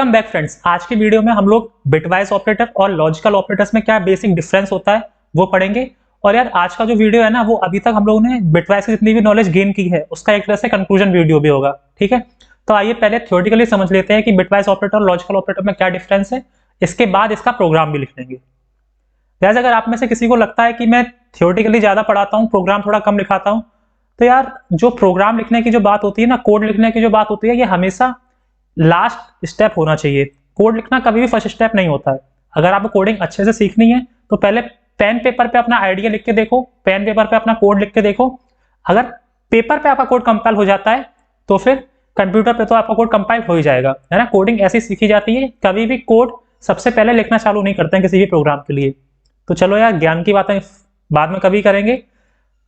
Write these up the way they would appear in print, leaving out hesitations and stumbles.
Welcome back friends. आज की video में हम लोग बिटवाइज ऑपरेटर और लॉजिकल ऑपरेटर्स में क्या बेसिक डिफरेंस होता है वो पढ़ेंगे। और यार आज का जो वीडियो है ना, वो अभी तक हम लोगों ने बिटवाइज की जितनी भी नॉलेज गेन की है उसका एक तरह से कंक्लूजन वीडियो भी होगा। ठीक है, तो आइए पहले थ्योरेटिकली समझ लेते हैं कि बिटवाइज ऑपरेटर और लॉजिकल ऑपरेटर में क्या डिफरेंस है, इसके बाद इसका प्रोग्राम भी लिख लेंगे। वैसे अगर आप में से किसी को लगता है कि मैं थ्योरेटिकली ज्यादा पढ़ाता हूँ, प्रोग्राम थोड़ा कम लिखाता हूँ, तो यार जो प्रोग्राम लिखने की जो बात होती है ना, कोड लिखने की जो बात होती है, ये हमेशा लास्ट स्टेप होना चाहिए। कोड लिखना कभी भी फर्स्ट स्टेप नहीं होता है। अगर आपको कोडिंग अच्छे से सीखनी है तो पहले पेन पेपर पे अपना आइडिया लिख के देखो, पेन पेपर पे अपना कोड लिख के देखो। अगर पेपर पे आपका कोड कंपाइल हो जाता है तो फिर कंप्यूटर पे तो आपका कोड कंपाइल हो ही जाएगा, है ना। कोडिंग ऐसी सीखी जाती है, कभी भी कोड सबसे पहले लिखना चालू नहीं करते हैं किसी भी प्रोग्राम के लिए। तो चलो यार, ज्ञान की बातें बाद में कभी करेंगे,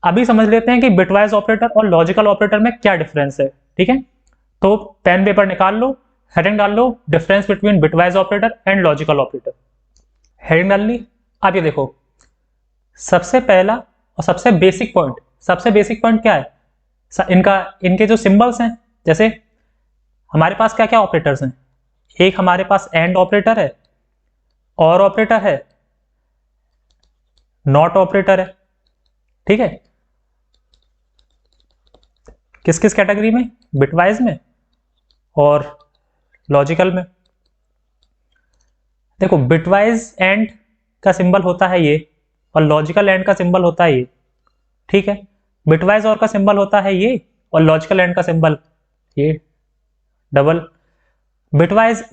अभी समझ लेते हैं कि बिटवाइज ऑपरेटर और लॉजिकल ऑपरेटर में क्या डिफरेंस है। ठीक है, तो पेन पेपर निकाल लो, हेडिंग डाल लो, difference between bitwise operator and logical operator. Heading डाल ली। अब ये देखो, सबसे पहला और सबसे बेसिक पॉइंट क्या है इनका, इनके जो सिंबल्स हैं। जैसे हमारे पास क्या क्या ऑपरेटर्स हैं, एक हमारे पास एंड ऑपरेटर है, और ऑपरेटर है, नॉट ऑपरेटर है। ठीक है, किस किस कैटेगरी में, बिटवाइज में और लॉजिकल में। देखो, बिटवाइज एंड का सिंबल होता है ये, और लॉजिकल एंड का सिंबल होता है ये। ठीक है, बिटवाइज और का सिंबल होता है ये, और लॉजिकल एंड का सिंबल ये डबल। बिटवाइज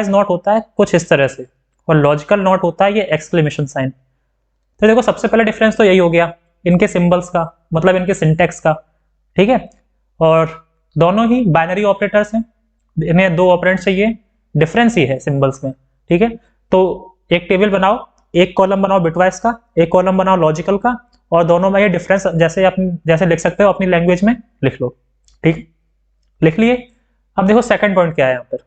नॉट होता है कुछ इस तरह से, और लॉजिकल नॉट होता है ये एक्सक्लेमेशन साइन। तो देखो, सबसे पहला डिफरेंस तो यही हो गया इनके सिंबल्स का, मतलब इनके सिंटेक्स का। ठीक है, और दोनों ही बाइनरी ऑपरेटर्स हैं, इन्हें दो ऑपरेंड चाहिए, डिफरेंस ही है सिंबल्स में। ठीक है, तो एक टेबल बनाओ, एक कॉलम बनाओ बिटवाइज का, एक कॉलम बनाओ लॉजिकल का, और दोनों में ये डिफरेंस जैसे लिख सकते हो अपनी लैंग्वेज में लिख लो। ठीक, लिख लिए। अब देखो सेकंड पॉइंट क्या है यहाँ पर।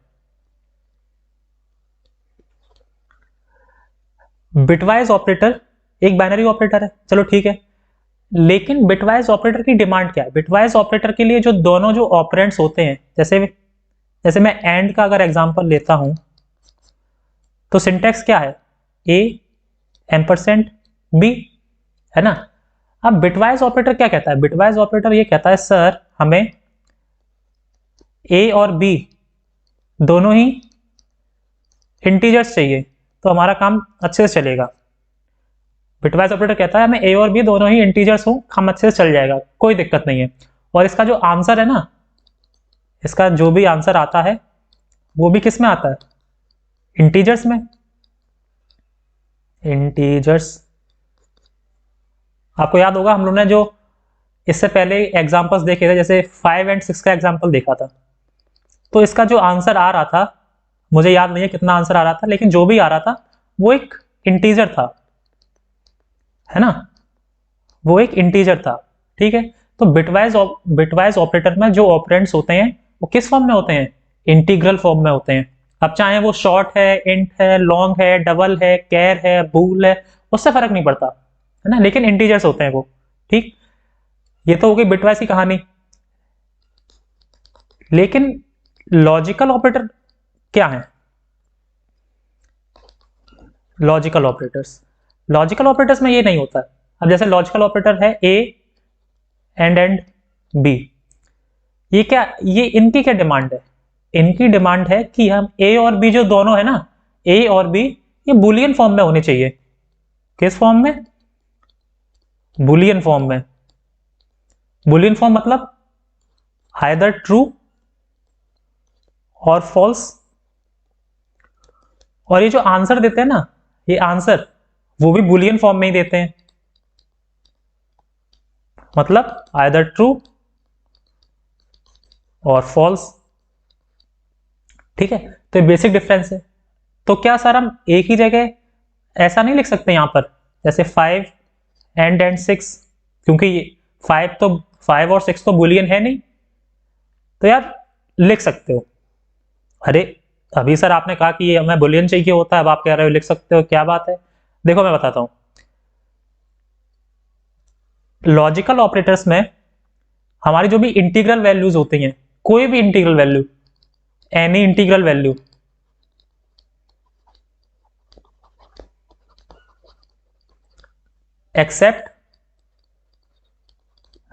बिटवाइज ऑपरेटर एक बाइनरी ऑपरेटर है, चलो ठीक है, लेकिन बिटवाइज ऑपरेटर की डिमांड क्या है। बिटवाइज ऑपरेटर के लिए जो दोनों जो ऑपरेंड्स होते हैं, जैसे मैं एंड का अगर एग्जांपल लेता हूं, तो सिंटेक्स क्या है, ए एम्परसेंट बी, है ना। अब बिटवाइज ऑपरेटर क्या कहता है, बिटवाइज ऑपरेटर ये कहता है सर हमें ए और बी दोनों ही इंटीजर्स चाहिए तो हमारा काम अच्छे से चलेगा। बिटवाइज ऑपरेटर कहता है हमें ए और बी दोनों ही इंटीजर्स हो, काम अच्छे से चल जाएगा, कोई दिक्कत नहीं है। और इसका जो आंसर है ना, इसका जो भी आंसर आता है वो भी किस में आता है, इंटीजर्स में। इंटीजर्स, आपको याद होगा हम लोगों ने जो इससे पहले एग्जांपल्स देखे थे, जैसे 5 और 6 का एग्जांपल देखा था, तो इसका जो आंसर आ रहा था, मुझे याद नहीं है कितना आंसर आ रहा था, लेकिन जो भी आ रहा था वो एक इंटीजर था, है ना, वो एक इंटीजर था। ठीक है, तो बिटवाइज ऑपरेटर में जो ऑपरेंड्स होते हैं वो किस फॉर्म में होते हैं, इंटीग्रल फॉर्म में होते हैं। अब चाहे वो शॉर्ट है, इंट है, लॉन्ग है, डबल है, कैर है, बूल है, उससे फर्क नहीं पड़ता, है ना, लेकिन इंटीजर्स होते हैं वो। ठीक, ये तो हो गई बिटवाइज की कहानी। लेकिन लॉजिकल ऑपरेटर क्या है, लॉजिकल ऑपरेटर्स में ये नहीं होता। अब जैसे लॉजिकल ऑपरेटर है ए एंड बी, ये इनकी क्या डिमांड है, इनकी डिमांड है कि हम ए और बी जो दोनों है ना, ए और बी ये बुलियन फॉर्म में होने चाहिए। किस फॉर्म में, बुलियन फॉर्म में। बुलियन फॉर्म मतलब आइदर ट्रू और फॉल्स। और ये जो आंसर देते हैं ना, ये आंसर वो भी बुलियन फॉर्म में ही देते हैं, मतलब आइदर ट्रू और फॉल्स। ठीक है, तो ये बेसिक डिफरेंस है। तो क्या सर हम एक ही जगह ऐसा नहीं लिख सकते यहां पर, जैसे 5 एंड 6, क्योंकि ये 5 और 6 तो बुलियन है नहीं, तो यार लिख सकते हो। अरे अभी सर आपने कहा कि ये हमें बुलियन चाहिए होता है, अब आप कह रहे हो लिख सकते हो, क्या बात है। देखो मैं बताता हूं, लॉजिकल ऑपरेटर्स में हमारी जो भी इंटीग्रल वैल्यूज होती हैं, कोई भी integral value, any integral value, except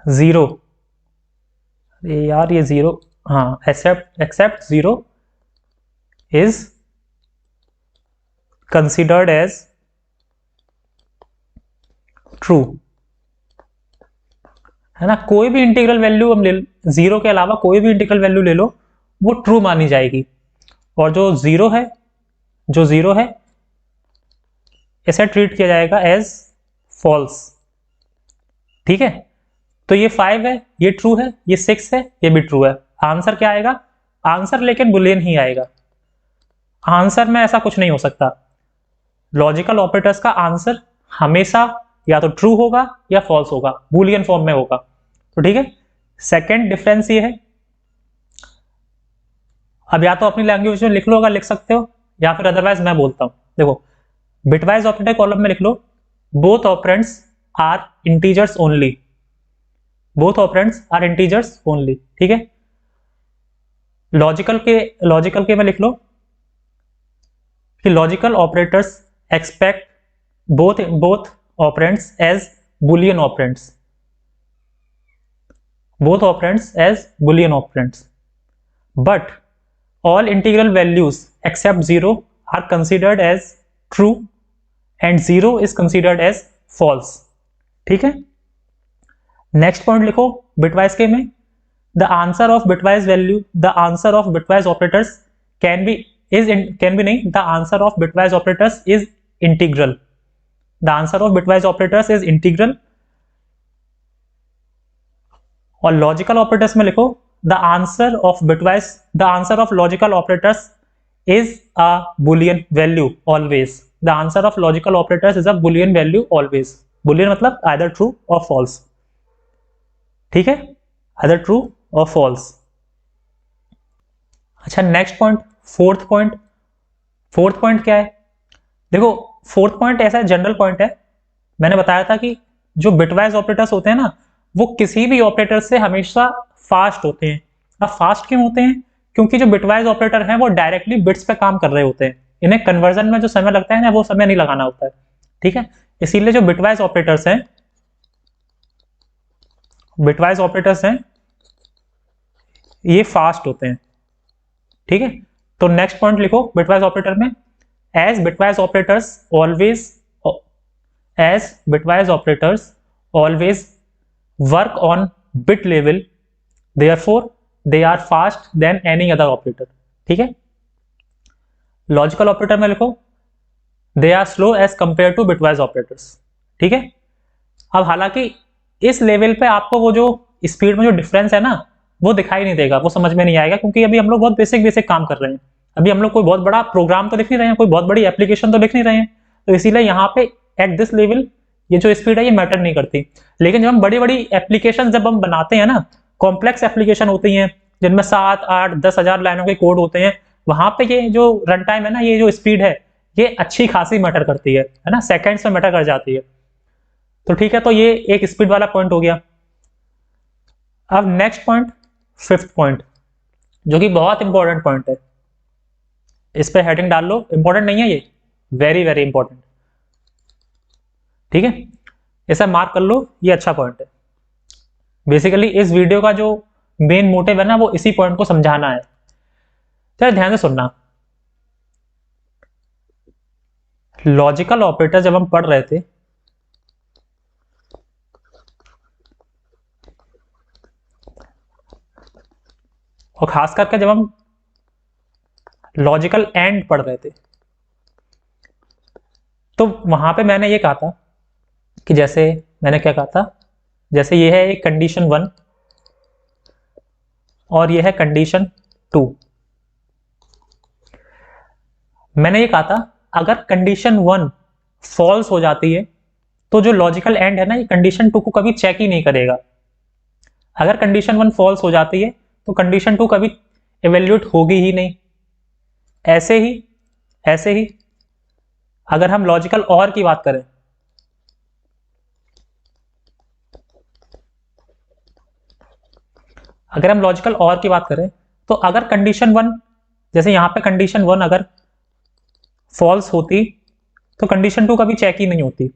zero, यार ये जीरो, हाँ, except zero is considered as true, है ना। कोई भी इंटीग्रल वैल्यू हम ले, जीरो के अलावा कोई भी इंटीग्रल वैल्यू ले लो, वो ट्रू मानी जाएगी। और जो जीरो है, इसे ट्रीट किया जाएगा एज फॉल्स। ठीक है, तो ये 5 है, ये ट्रू है, ये 6 है, ये भी ट्रू है। आंसर क्या आएगा? आंसर लेकिन बुलियन ही आएगा। आंसर में ऐसा कुछ नहीं हो सकता। लॉजिकल ऑपरेटर्स का आंसर हमेशा या तो ट्रू होगा या फॉल्स होगा, बुलियन फॉर्म में होगा। तो ठीक है, सेकेंड डिफरेंस ये है। अब या तो अपनी लैंग्वेज में लिख लो अगर लिख सकते हो, या फिर अदरवाइज मैं बोलता हूं। देखो, बिटवाइज ऑपरेटर कॉलम में लिख लो, both operands are integers only, both operands are integers only. ठीक है, लॉजिकल के में लिख लो कि logical operators expect both operands as boolean operands, both operands as boolean operands, but all integral values except 0 are considered as true and 0 is considered as false। ठीक है, next point लिखो बिटवाइज के में, the answer of bitwise value, the answer of bitwise operators can be नहीं, the answer of bitwise operators is integral, the answer of bitwise operators is integral। और logical operators में लिखो, the answer of logical operators is a Boolean value always, the answer of logical operators is a Boolean value always. Boolean मतलब either true और false. ठीक है, either true और false. अच्छा, next point, fourth point क्या है? देखो, fourth point ऐसा जनरल पॉइंट है। मैंने बताया था कि जो बिटवाइज ऑपरेटर्स होते हैं ना, वो किसी भी ऑपरेटर से हमेशा फास्ट होते हैं। अब फास्ट क्यों होते हैं? क्योंकि जो बिटवाइज ऑपरेटर हैं वो डायरेक्टली बिट्स पे काम कर रहे होते हैं, इन्हें कन्वर्जन में जो समय लगता है ना, वो समय नहीं लगाना होता है। ठीक है, इसीलिए जो बिटवाइज ऑपरेटर्स हैं ये फास्ट होते हैं। ठीक है, तो नेक्स्ट पॉइंट लिखो बिटवाइज ऑपरेटर में, as bitwise operators always work on bit level, therefore they are fast than any other operator। ठीक है, लॉजिकल ऑपरेटर में लिखो, they are slow as compared to bitwise operators। ठीक है, अब हालांकि इस लेवल पे आपको वो जो स्पीड में जो डिफरेंस है ना, वो दिखाई नहीं देगा, वो समझ में नहीं आएगा, क्योंकि अभी हम लोग बहुत बेसिक काम कर रहे हैं। अभी हम लोग कोई बहुत बड़ा प्रोग्राम तो लिख नहीं रहे हैं, कोई बहुत बड़ी एप्लीकेशन तो लिख नहीं रहे हैं, तो इसीलिए यहाँ पे एट दिस लेवल ये जो स्पीड है ये मैटर नहीं करती। लेकिन जब हम बड़ी एप्लीकेशन जब हम बनाते हैं ना, कॉम्प्लेक्स एप्लीकेशन होती हैं जिनमें 7, 8, 10,000 लाइनों के कोड होते हैं, वहां पे ये जो रन टाइम है ना, ये जो स्पीड है, ये अच्छी खासी मैटर करती है ना, सेकंड्स में मैटर कर जाती है। तो ठीक है, तो ये एक स्पीड वाला पॉइंट हो गया। अब नेक्स्ट पॉइंट, फिफ्थ पॉइंट, जो कि बहुत इंपॉर्टेंट पॉइंट है, इस पे हेडिंग डाल लो, इंपॉर्टेंट नहीं है ये, वेरी वेरी इंपॉर्टेंट। ठीक है, ऐसा मार्क कर लो, ये अच्छा पॉइंट है। बेसिकली इस वीडियो का जो मेन मोटिव है ना, वो इसी पॉइंट को समझाना है। चलो ध्यान से सुनना। लॉजिकल ऑपरेटर जब हम पढ़ रहे थे, और खास करके जब हम लॉजिकल एंड पढ़ रहे थे, तो वहां पे मैंने ये कहा था कि जैसे मैंने क्या कहा था, जैसे ये है एक कंडीशन 1 और ये है कंडीशन 2। मैंने ये कहा था अगर कंडीशन 1 फॉल्स हो जाती है तो जो लॉजिकल एंड है ना, ये कंडीशन 2 को कभी चेक ही नहीं करेगा। अगर कंडीशन 1 फॉल्स हो जाती है तो कंडीशन 2 कभी इवेल्यूएट होगी ही नहीं। ऐसे ही अगर हम लॉजिकल और की बात करें, तो अगर कंडीशन 1, जैसे यहां पे कंडीशन 1 अगर फॉल्स होती तो कंडीशन 2 कभी चेक ही नहीं होती।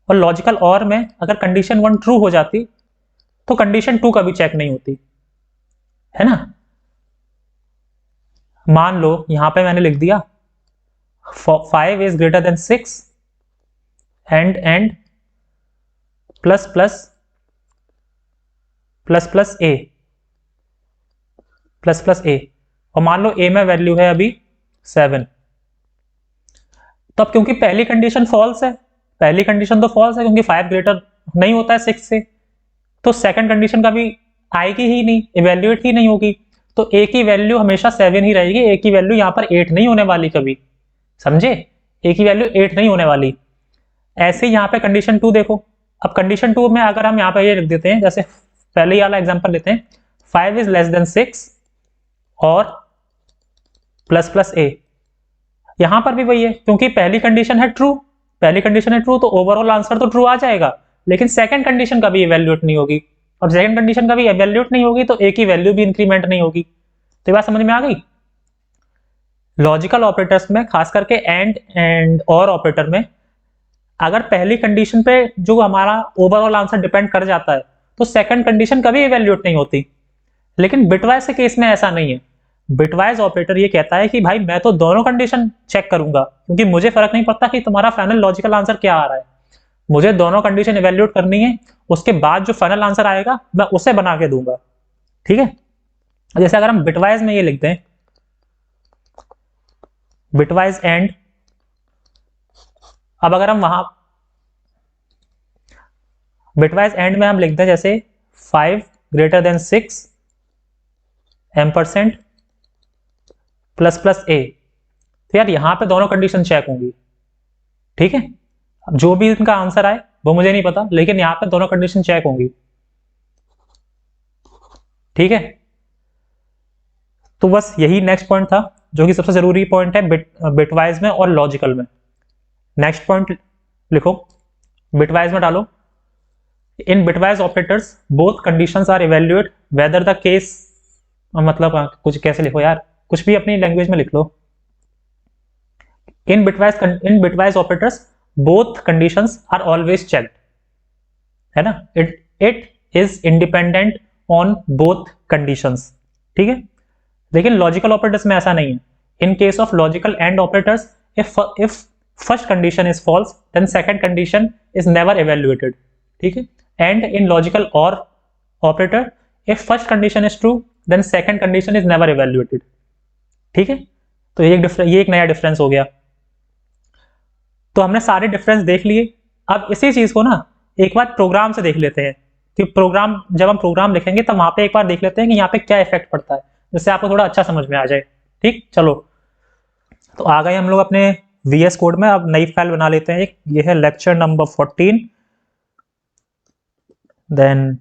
और लॉजिकल और में अगर कंडीशन 1 ट्रू हो जाती तो कंडीशन 2 कभी चेक नहीं होती, है ना। मान लो यहां पे मैंने लिख दिया 5 is greater than 6 and plus plus plus plus a plus plus a, और मान लो ए में वैल्यू है अभी 7। तो अब क्योंकि पहली कंडीशन फॉल्स है, पहली कंडीशन तो फॉल्स है क्योंकि 5 ग्रेटर नहीं होता है 6 से, तो सेकंड कंडीशन का भी आएगी ही नहीं, इवेल्युएट ही नहीं होगी। तो ए की वैल्यू हमेशा 7 ही रहेगी, ए की वैल्यू यहाँ पर 8 नहीं होने वाली कभी, समझे, ए की वैल्यू 8 नहीं होने वाली। ऐसे यहाँ पे कंडीशन 2 देखो, अब कंडीशन 2 में अगर हम यहाँ पे ये लिख देते हैं, जैसे पहले ही वाला एग्जांपल लेते हैं 5 इज लेस देन 6 और प्लस प्लस ए, यहां पर भी वही है क्योंकि पहली कंडीशन है ट्रू, पहली कंडीशन है ट्रू तो ओवरऑल आंसर तो ट्रू आ जाएगा, लेकिन सेकंड कंडीशन कभी इवैल्यूएट नहीं होगी। अब सेकंड कंडीशन कभी इवैल्यूएट नहीं होगी तो ए की वैल्यू भी इंक्रीमेंट नहीं होगी। तो ये बात समझ में आ गई। लॉजिकल ऑपरेटर्स में खास करके एंड और ऑपरेटर में अगर पहली कंडीशन पे जो हमारा ओवरऑल आंसर डिपेंड कर जाता है तो सेकंड कंडीशन कभी इवैल्यूएट नहीं होती, लेकिन बिटवाइज के केस में ऐसा नहीं है। बिटवाइज ऑपरेटर ये कहता है कि भाई मैं तो दोनों कंडीशन चेक करूंगा क्योंकि मुझे फर्क नहीं पड़ता कि तुम्हारा फाइनल लॉजिकल आंसर क्या आ रहा है, मुझे दोनों कंडीशन इवैल्यूएट करनी है, उसके बाद जो फाइनल आंसर आएगा मैं उसे बना के दूंगा, ठीक है। जैसे अगर हम बिटवाइज में ये लिखते हैं बिटवाइज एंड, अब अगर हम वहां बिटवाइज एंड में हम लिखते हैं जैसे 5 greater than 6 ampersand plus plus a, तो यार यहां पे दोनों कंडीशन चेक होंगी, ठीक है। अब जो भी इनका आंसर आए वो मुझे नहीं पता, लेकिन यहां पे दोनों कंडीशन चेक होंगी, ठीक है। तो बस यही नेक्स्ट पॉइंट था जो कि सबसे जरूरी पॉइंट है बिटवाइज में और लॉजिकल में। नेक्स्ट पॉइंट लिखो, बिटवाइज में डालो in bitwise operators both conditions are evaluate whether the case, मतलब कुछ कैसे लिखो यार, कुछ भी अपनी लैंग्वेज में लिख लो। In bitwise operators both conditions are always checked, है ना, it is independent on both conditions, ठीक है। लेकिन लॉजिकल ऑपरेटर्स में ऐसा नहीं है। In case of logical and operators if first condition is false then second condition is never evaluated, ठीक है। And in logical or operator if first condition is true then second condition is never evaluated, ठीक है। तो ये एक नया difference हो गया। तो हमने सारे डिफरेंस देख लिए। अब इसी चीज को ना एक बार प्रोग्राम से देख लेते हैं कि प्रोग्राम, जब हम प्रोग्राम लिखेंगे तब वहां पे एक बार देख लेते हैं कि यहाँ पे क्या इफेक्ट पड़ता है, जिससे आपको थोड़ा अच्छा समझ में आ जाए, ठीक। चलो, तो आ गए हम लोग अपने VS कोड में। अब नई फाइल बना लेते हैं एक, ये है लेक्चर नंबर 14। देन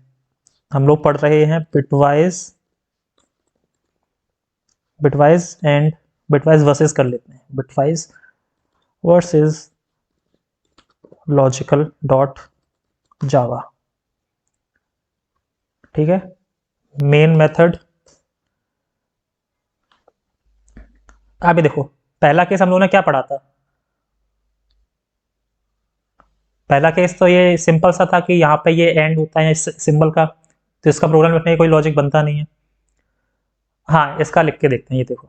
हम लोग पढ़ रहे हैं बिटवाइज एंड बिटवाइज वर्सेस कर लेते हैं, बिटवाइज वर्सेस लॉजिकल डॉट जावा, ठीक है। मेन मेथड, अभी देखो पहला केस हम लोगों ने क्या पढ़ा था, पहला केस तो ये सिंपल सा था कि यहाँ पे ये एंड होता है सिंबल का, तो इसका प्रोग्राम लिखने का कोई लॉजिक बनता नहीं है। हाँ, इसका लिख के देखते हैं, ये देखो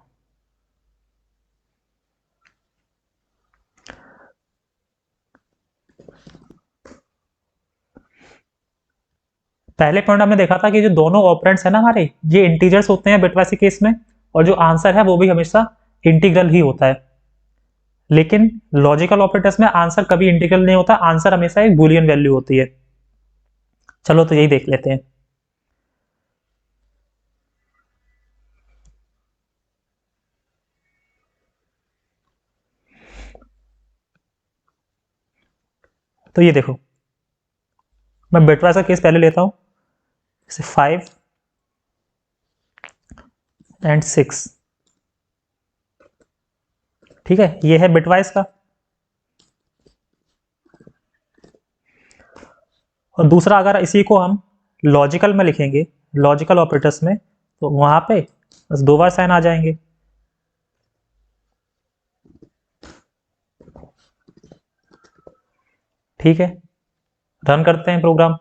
पहले पॉइंट हमने देखा था कि जो दोनों ऑपरेंड्स है ना हमारे, ये इंटीजर्स होते हैं बिटवाइज के केस में, और जो आंसर है वो भी हमेशा इंटीग्रल ही होता है। लेकिन लॉजिकल ऑपरेटर्स में आंसर कभी इंटीग्रल नहीं होता, आंसर हमेशा एक बूलियन वैल्यू होती है। चलो तो यही देख लेते हैं। तो ये देखो, मैं बिटवाइज का केस पहले लेता हूं, जैसे 5 एंड 6, ठीक है, ये है बिटवाइज का। और दूसरा अगर इसी को हम लॉजिकल में लिखेंगे, लॉजिकल ऑपरेटर्स में, तो वहां पे बस 2 बार साइन आ जाएंगे, ठीक है। रन करते हैं प्रोग्राम।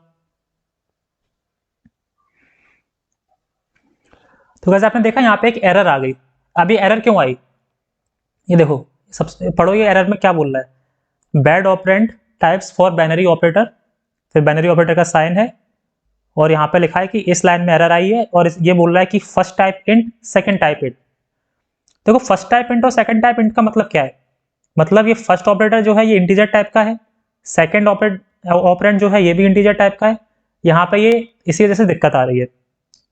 तो वैसे आपने देखा यहाँ पे एक एरर आ गई। अब ये एरर क्यों आई, ये देखो, सबसे पढ़ो ये एरर में क्या बोल रहा है। Bad operand types for binary operator, फिर बाइनरी ऑपरेटर का साइन है, और यहाँ पे लिखा है कि इस लाइन में एरर आई है, और ये बोल रहा है कि first type int second type int. देखो फर्स्ट टाइप इंट और सेकंड टाइप इंट का मतलब क्या है, मतलब ये फर्स्ट ऑपरेटर जो है ये इंटीजर टाइप का है, सेकंड ऑपरेंड जो है ये भी इंटीजर टाइप का है। यहाँ पे ये इसी वजह से दिक्कत आ रही है।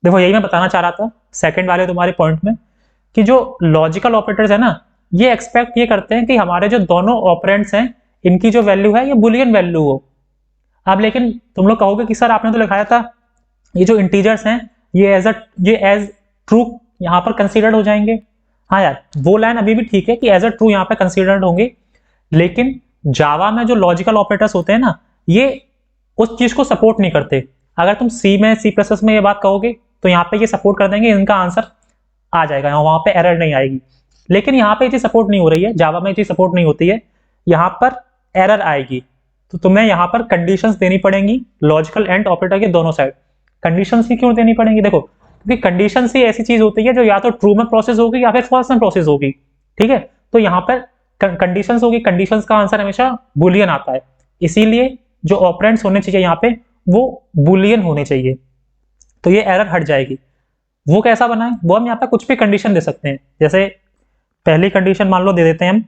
देखो यही मैं बताना चाह रहा था सेकंड वाले तुम्हारे पॉइंट में, कि जो लॉजिकल ऑपरेटर्स है ना, ये एक्सपेक्ट ये करते हैं कि हमारे जो दोनों ऑपरेंड्स हैं इनकी जो वैल्यू है ये बुलियन वैल्यू हो। अब लेकिन तुम लोग कहोगे कि सर आपने तो लिखाया था ये जो इंटीजर्स हैं ये एज ट्रू यहाँ पर कंसीडर्ड हो जाएंगे। हाँ यार वो लाइन अभी भी ठीक है कि एज अ ट्रू यहाँ पे कंसीडर्ड होंगे, लेकिन जावा में जो लॉजिकल ऑपरेटर्स होते हैं ना ये उस चीज को सपोर्ट नहीं करते। अगर तुम सी में सी प्लस में ये बात कहोगे तो यहाँ पे ये सपोर्ट कर देंगे, इनका आंसर आ जाएगा, वहां पे एरर नहीं आएगी। लेकिन यहाँ पे ये चीज सपोर्ट नहीं हो रही है, जावा में ये चीज सपोर्ट नहीं होती है, यहाँ पर एरर आएगी। तो तुम्हें यहाँ पर कंडीशंस देनी पड़ेंगी लॉजिकल एंड ऑपरेटर के दोनों साइड। कंडीशंस ही क्यों देनी पड़ेंगी, देखो क्योंकि कंडीशन ही ऐसी चीज होती है जो या तो ट्रू में प्रोसेस होगी या फिर फॉल्स में प्रोसेस होगी। ठीक है, तो यहाँ पर कंडीशंस होगी, कंडीशंस का आंसर हमेशा बुलियन आता है, इसीलिए जो ऑपरेंड्स होने चाहिए यहाँ पे वो बुलियन होने चाहिए, तो ये एरर हट जाएगी। वो कैसा बना है, वो हम यहाँ पे कुछ भी कंडीशन दे सकते हैं। जैसे पहली कंडीशन मान लो दे देते हैं हम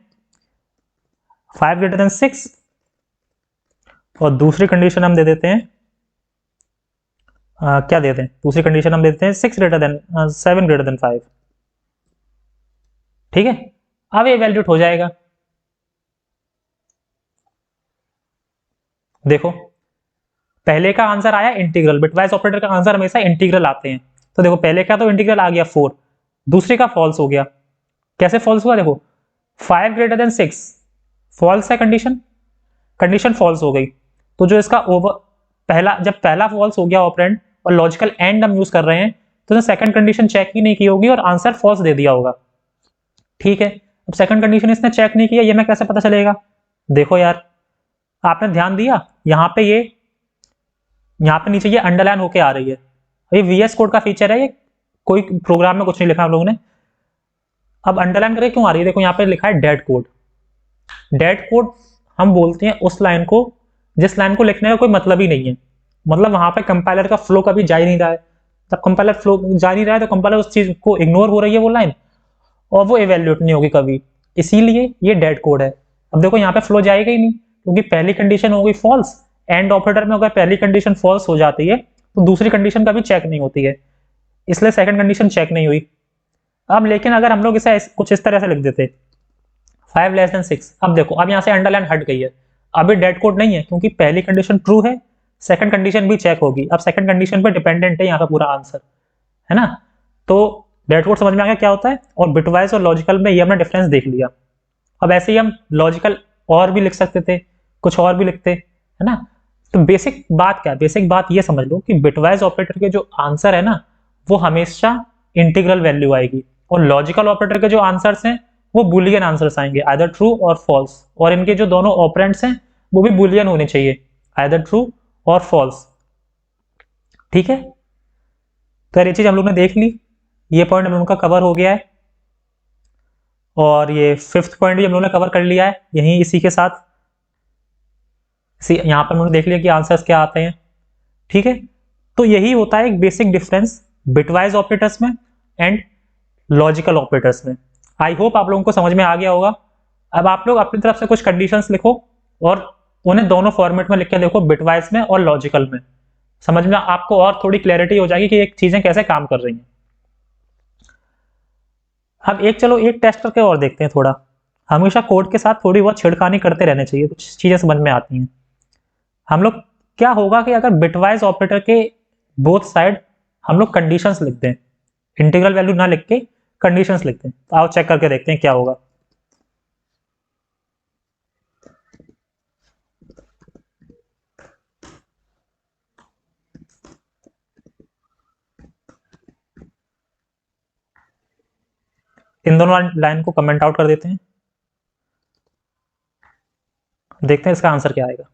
5 > 6, और दूसरी कंडीशन हम दे देते हैं क्या देते हैं, दूसरी कंडीशन हम देते हैं 7 > 5। ठीक है, अब ये इवैल्यूएट हो जाएगा। देखो पहले का आंसर आया इंटीग्रल, बिटवाइज ऑपरेटर का आंसर हमेशा इंटीग्रल आते हैं। तो देखो पहले का तो इंटीग्रल आ गया 4, दूसरे का फॉल्स हो गया। कैसे फॉल्स हुआ, देखो 5 > 6 फॉल्स है, कंडीशन फॉल्स हो गई। तो जो इसका जब पहला फॉल्स हो गया ऑपरेंड और लॉजिकल एंड हम यूज कर रहे हैं, तो सेकंड कंडीशन चेक ही नहीं की होगी और आंसर फॉल्स दे दिया होगा। ठीक है, अब सेकंड कंडीशन इसने चेक नहीं किया, ये मैं कैसे पता चलेगा। देखो यार आपने ध्यान दिया यहाँ पे यहाँ पे नीचे ये अंडरलाइन होके आ रही है, ये वीएस कोड का फीचर है, ये कोई प्रोग्राम में कुछ नहीं लिखा हम लोगों ने। अब अंडरलाइन करके क्यों आ रही है, देखो यहाँ पे लिखा है डेड कोड। डेड कोड हम बोलते हैं उस लाइन को जिस लाइन को लिखने का कोई मतलब ही नहीं है, मतलब वहां पे कंपाइलर का फ्लो कभी जा ही नहीं रहा है। जब कंपाइलर फ्लो जा नहीं रहा है तो कंपाइलर उस चीज को इग्नोर हो रही है वो लाइन, और वो इवेल्यूएट नहीं होगी कभी, इसीलिए ये डेड कोड है। अब देखो यहाँ पे फ्लो जाएगा ही नहीं क्योंकि पहली कंडीशन हो गई फॉल्स, एंड ऑपरेटर में अगर पहली कंडीशन फॉल्स हो जाती है तो दूसरी कंडीशन कभी चेक नहीं होती है, इसलिए सेकंड कंडीशन चेक नहीं हुई। अब लेकिन अगर हम लोग इसे कुछ इस तरह से लिख देते 5 < 6, अब देखो अब यहाँ से अंडरलाइन हट गई है, अभी डेड कोड नहीं है क्योंकि पहली कंडीशन ट्रू है, सेकंड कंडीशन भी चेक होगी। अब सेकंड कंडीशन पे डिपेंडेंट है यहाँ का पूरा आंसर, है ना। तो डेड कोड समझ में आ गया क्या होता है, और बिटवाइज और लॉजिकल में ये हमने डिफरेंस देख लिया। अब ऐसे ही हम लॉजिकल और भी लिख सकते थे, कुछ और भी लिखते, है ना। तो बेसिक बात क्या है, बेसिक बात ये समझ लो कि बिटवाइज ऑपरेटर के जो आंसर है ना वो हमेशा इंटीग्रल वैल्यू आएगी, और लॉजिकल ऑपरेटर के जो आंसर्स हैं वो बुलियन आंसर्स आएंगे, आइदर ट्रू और फॉल्स, और इनके जो दोनों ऑपरेंड्स हैं वो भी बुलियन होने चाहिए, आइदर ट्रू और फॉल्स। ठीक है, तो ये चीज हम लोग ने देख ली, ये पॉइंट हम लोगों का कवर हो गया है, और ये 5th पॉइंट भी हम लोगों ने कवर कर लिया है यहीं इसी के साथ। यहाँ पर हम लोग देख लिया कि आंसर्स क्या आते हैं। ठीक है, तो यही होता है एक बेसिक डिफरेंस बिटवाइज ऑपरेटर्स में एंड लॉजिकल ऑपरेटर्स में। आई होप आप लोगों को समझ में आ गया होगा। अब आप लोग अपनी तरफ से कुछ कंडीशंस लिखो और उन्हें दोनों फॉर्मेट में लिख के देखो, बिटवाइज में और लॉजिकल में, समझ में आपको और थोड़ी क्लैरिटी हो जाएगी कि ये चीजें कैसे काम कर रही हैं। अब चलो एक टेस्ट करके और देखते हैं थोड़ा, हमेशा कोड के साथ थोड़ी बहुत छिड़खानी करते रहने चाहिए, कुछ चीजें समझ में आती हैं। हम लोग क्या होगा कि अगर बिटवाइज ऑपरेटर के बोथ साइड हम लोग कंडीशंस लिख दें, इंटीग्रल वैल्यू ना लिख के कंडीशंस लिखते हैं, तो आओ चेक करके देखते हैं क्या होगा। इन दोनों लाइन को कमेंट आउट कर देते हैं, देखते हैं इसका आंसर क्या आएगा।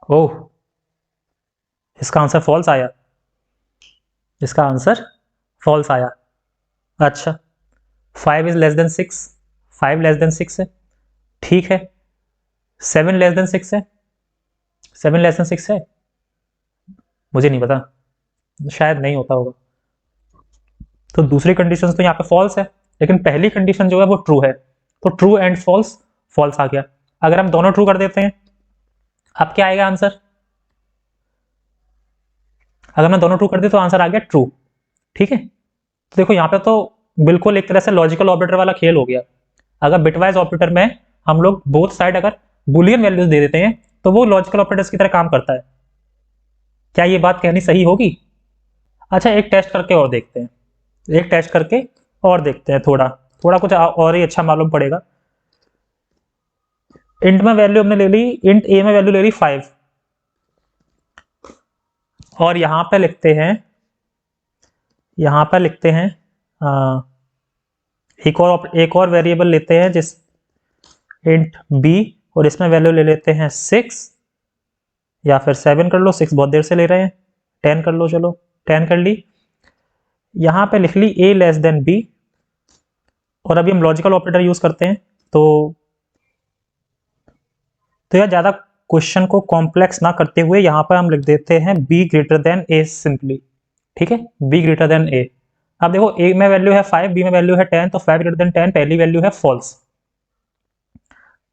ओह, इसका आंसर फॉल्स आया, इसका आंसर फॉल्स आया। अच्छा, 5 is less than 6, 5 less than 6 है, ठीक है। 7 लेस देन 6 है, 7 लेस देन 6 है, मुझे नहीं पता, शायद नहीं होता होगा। तो दूसरी कंडीशन तो यहाँ पे फॉल्स है, लेकिन पहली कंडीशन जो है वो ट्रू है, तो ट्रू एंड फॉल्स, फॉल्स आ गया। अगर हम दोनों ट्रू कर देते हैं, अब क्या आएगा आंसर? अगर मैं दोनों ट्रू कर दे तो आंसर आ गया ट्रू, ठीक है। तो देखो यहाँ पे तो बिल्कुल एक तरह से लॉजिकल ऑपरेटर वाला खेल हो गया। अगर बिटवाइज ऑपरेटर में हम लोग बोथ साइड अगर बुलियन वैल्यूज दे देते हैं तो वो लॉजिकल ऑपरेटर्स की तरह काम करता है। क्या ये बात कहनी सही होगी? अच्छा, एक टेस्ट करके और देखते हैं, एक टेस्ट करके और देखते हैं, थोड़ा थोड़ा कुछ और ही अच्छा मालूम पड़ेगा। इंट में वैल्यू हमने ले ली, इंट ए में वैल्यू ले ली 5, और यहां पे लिखते हैं, यहां पर लिखते हैं एक और वेरिएबल लेते हैं जिस इंट बी, और इसमें वैल्यू ले लेते हैं 6, या फिर 7 कर लो, 6 बहुत देर से ले रहे हैं, 10 कर लो, चलो 10 कर ली। यहां पे लिख ली a लेस देन b, और अभी हम लॉजिकल ऑपरेटर यूज करते हैं। तो यार ज्यादा क्वेश्चन को कॉम्प्लेक्स ना करते हुए यहां पर हम लिख देते हैं b greater than a simply, ठीक है, b ग्रेटर देन a। अब देखो a में वैल्यू है 5, b में वैल्यू है 10, तो 5 ग्रेटर देन 10 पहली वैल्यू है फॉल्स,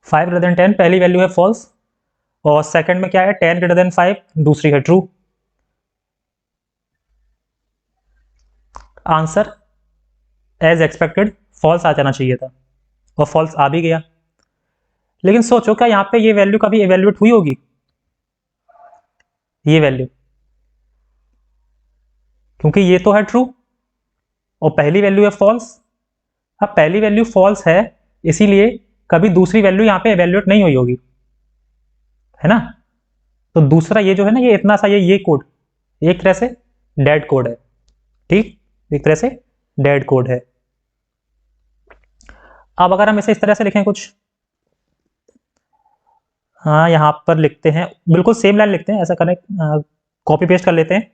5 ग्रेटर देन 10 पहली वैल्यू है फॉल्स, और सेकंड में क्या है 10 ग्रेटर देन 5 दूसरी है true. Answer as expected false आ जाना चाहिए था, और फॉल्स आ भी गया। लेकिन सोचो क्या यहाँ पे ये वैल्यू कभी इवेल्युएट हुई होगी? ये वैल्यू, क्योंकि ये तो है ट्रू और पहली वैल्यू है फॉल्स। अब पहली वैल्यू फॉल्स है, इसीलिए कभी दूसरी वैल्यू यहाँ पे इवेल्युएट नहीं हुई होगी, है ना। तो दूसरा ये जो है ना, ये इतना सा ये कोड एक तरह से डेड कोड है, ठीक, एक तरह से डेड कोड है। अब अगर हम इसे इस तरह से लिखें कुछ, हाँ यहाँ पर लिखते हैं, बिल्कुल सेम लाइन लिखते हैं, ऐसा करें, कॉपी पेस्ट कर लेते हैं,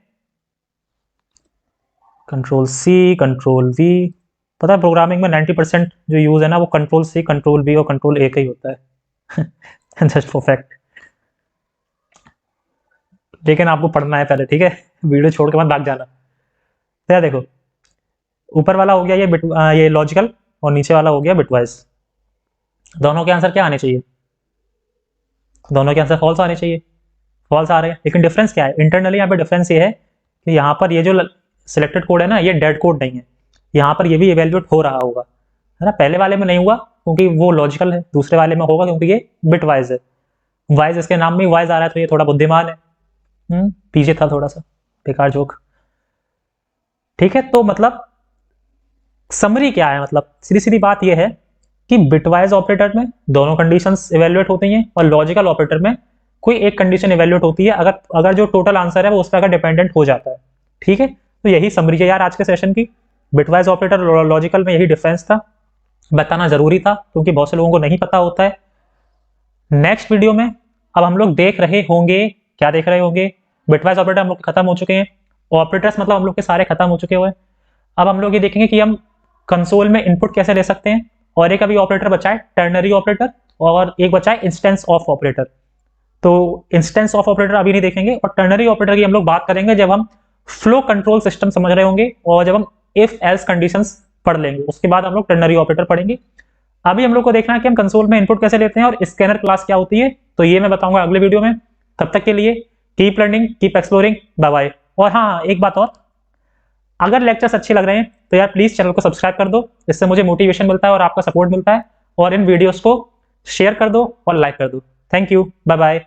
कंट्रोल सी कंट्रोल वी। पता है प्रोग्रामिंग में 90% जो यूज है ना वो कंट्रोल सी कंट्रोल वी और कंट्रोल ए का ही होता है जस्ट फॉर फैक्ट। लेकिन आपको पढ़ना है पहले, ठीक है, वीडियो छोड़ के मत भाग जाना। तो यार देखो, ऊपर वाला हो गया ये लॉजिकल, और नीचे वाला हो गया बिटवाइज। दोनों के आंसर क्या आने चाहिए? दोनों के आंसर फॉल्स आने चाहिए, फॉल्स आ रहे हैं। लेकिन डिफरेंस क्या है इंटरनली? यहाँ पे डिफरेंस ये है कि यहाँ पर ये जो सिलेक्टेड कोड है ना, ये डेड कोड नहीं है, यहाँ पर ये भी इवेल्युएट हो रहा होगा, है ना। पहले वाले में नहीं हुआ क्योंकि वो लॉजिकल है, दूसरे वाले में होगा क्योंकि ये बिट वाइज है। वाइज, इसके नाम में वाइज आ रहा है तो ये थोड़ा बुद्धिमान है। पीछे था थोड़ा सा, बेकार जोक, ठीक है। तो मतलब समरी क्या है, मतलब सीधी सीधी बात यह है कि बिटवाइज ऑपरेटर में दोनों कंडीशंस इवेल्युएट होती हैं, और लॉजिकल ऑपरेटर में कोई एक कंडीशन इवेल्युएट होती है अगर जो टोटल आंसर है वो उस पर अगर डिपेंडेंट हो जाता है, ठीक है। तो यही समरी है यार आज के सेशन की। बिटवाइज ऑपरेटर और लॉजिकल में यही डिफरेंस था, बताना जरूरी था क्योंकि बहुत से लोगों को नहीं पता होता है। नेक्स्ट वीडियो में अब हम लोग देख रहे होंगे, क्या देख रहे होंगे? बिटवाइज ऑपरेटर हम लोग खत्म हो चुके हैं, ऑपरेटर्स मतलब हम लोग के सारे खत्म हो चुके हुए हैं। अब हम लोग ये देखेंगे कि हम कंसोल में इनपुट कैसे ले सकते हैं, और एक अभी ऑपरेटर बचा है टर्नरी ऑपरेटर, और एक बचा है इंस्टेंस ऑफ ऑपरेटर। तो इंस्टेंस ऑफ ऑपरेटर अभी नहीं देखेंगे, और टर्नरी ऑपरेटर की हम लोग बात करेंगे जब हम फ्लो कंट्रोल सिस्टम समझ रहे होंगे, और जब हम इफ एल्स कंडीशंस पढ़ लेंगे उसके बाद हम लोग टर्नरी ऑपरेटर पढ़ेंगे। अभी हम लोग को देखना है कि हम कंसोल में इनपुट कैसे लेते हैं और स्कैनर क्लास क्या होती है, तो ये मैं बताऊंगा अगले वीडियो में। तब तक के लिए keep learning, keep exploring, bye bye. और हाँ, एक बात और, अगर लेक्चर्स अच्छे लग रहे हैं तो यार प्लीज चैनल को सब्सक्राइब कर दो, इससे मुझे मोटिवेशन मिलता है और आपका सपोर्ट मिलता है, और इन वीडियोस को शेयर कर दो और लाइक कर दो। Thank you, bye bye.